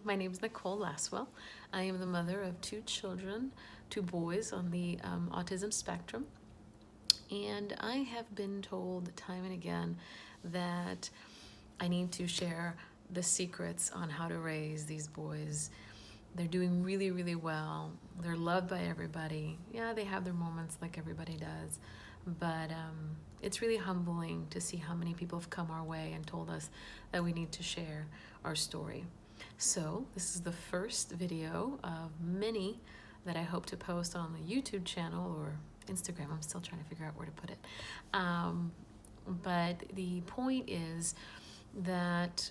my name is Nicole Lasswell. I am the mother of two children, two boys on the autism spectrum. And I have been told time and again that I need to share the secrets on how to raise these boys. They're doing really, really well. They're loved by everybody. Yeah, they have their moments like everybody does. But it's really humbling to see how many people have come our way and told us that we need to share our story. So this is the first video of many that I hope to post on the YouTube channel or Instagram. I'm still trying to figure out where to put it. But the point is that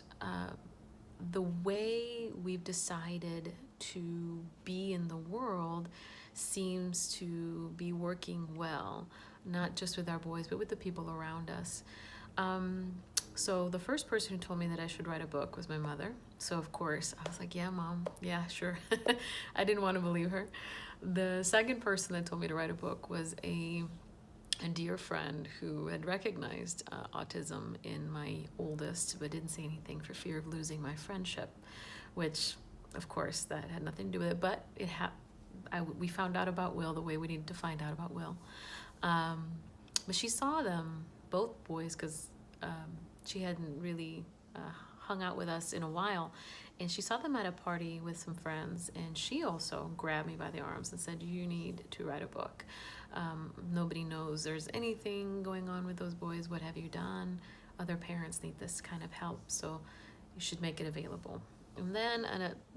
the way we've decided to be in the world seems to be working well, not just with our boys, but with the people around us. So the first person who told me that I should write a book was my mother. So of course I was like, yeah, Mom, yeah, sure. I didn't want to believe her. The second person that told me to write a book was a dear friend who had recognized autism in my oldest, but didn't say anything for fear of losing my friendship, which of course that had nothing to do with it, but we found out about Will the way we needed to find out about Will. But she saw them, both boys, because she hadn't really hung out with us in a while, and she saw them at a party with some friends, and she also grabbed me by the arms and said, you need to write a book. Nobody knows there's anything going on with those boys. What have you done? Other parents need this kind of help, so you should make it available. And then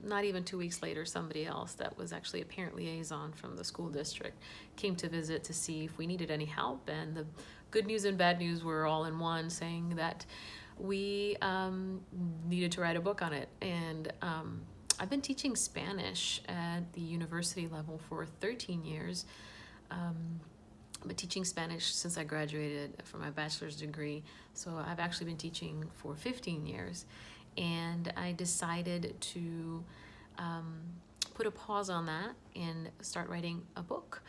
not even 2 weeks later, somebody else that was actually a parent liaison from the school district came to visit to see if we needed any help. And the good news and bad news were all in one, saying that we needed to write a book on it. And I've been teaching Spanish at the university level for 13 years. But teaching Spanish since I graduated from my bachelor's degree. So I've actually been teaching for 15 years. And I decided to put a pause on that and start writing a book,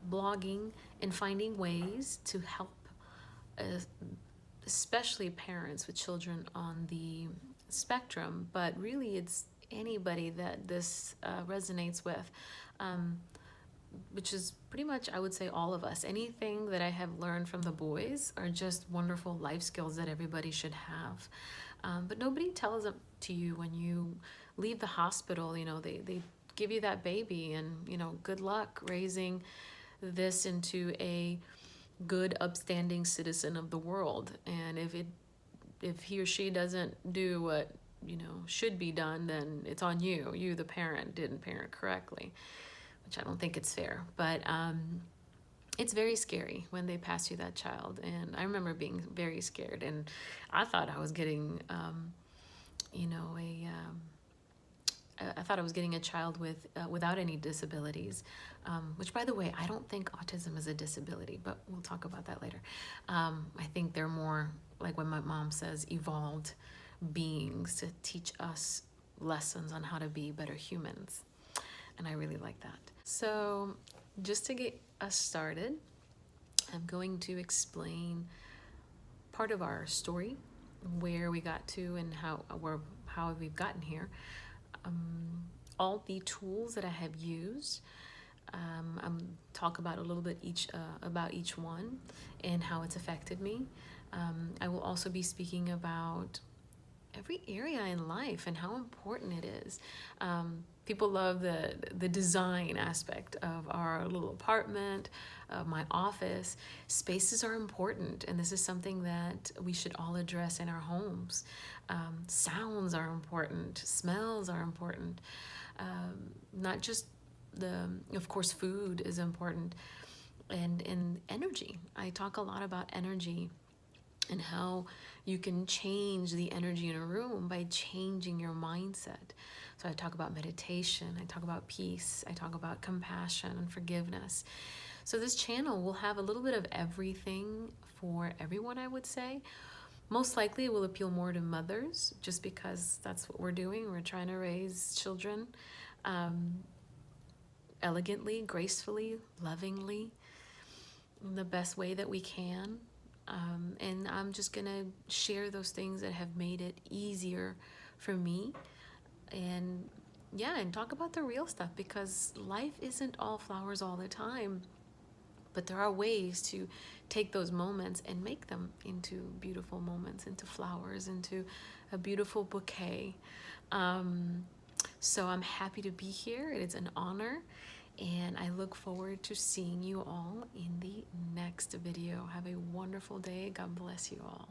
blogging, and finding ways to help especially parents with children on the spectrum, but really it's anybody that this resonates with, which is pretty much, I would say, all of us. Anything that I have learned from the boys are just wonderful life skills that everybody should have. But nobody tells them to you when you leave the hospital. You know, they give you that baby, and you know, good luck raising this into a good, upstanding citizen of the world. And if he or she doesn't do what should be done, then it's on you. You, the parent, didn't parent correctly, which I don't think it's fair. But it's very scary when they pass you that child. And I remember being very scared, and I thought I was getting, I thought I was getting a child without any disabilities, which, by the way, I don't think autism is a disability, but we'll talk about that later. I think they're more, like when my mom says, evolved beings to teach us lessons on how to be better humans. And I really like that. So just to get us started, I'm going to explain part of our story, where we got to and how we've gotten here. All the tools that I have used. Talk about a little bit about each one and how it's affected me. I will also be speaking about every area in life and how important it is. People love the design aspect of our little apartment, of my office. Spaces are important, and this is something that we should all address in our homes. Sounds are important. Smells are important. Not just of course, food is important, and energy. I talk a lot about energy and how you can change the energy in a room by changing your mindset. So I talk about meditation, I talk about peace, I talk about compassion and forgiveness. So this channel will have a little bit of everything for everyone, I would say. Most likely it will appeal more to mothers, just because that's what we're doing. We're trying to raise children elegantly, gracefully, lovingly, in the best way that we can. And I'm just gonna share those things that have made it easier for me and yeah, and talk about the real stuff, because life isn't all flowers all the time. But there are ways to take those moments and make them into beautiful moments, into flowers, into a beautiful bouquet. So I'm happy to be here. It is an honor. And I look forward to seeing you all in the next video. Have a wonderful day. God bless you all.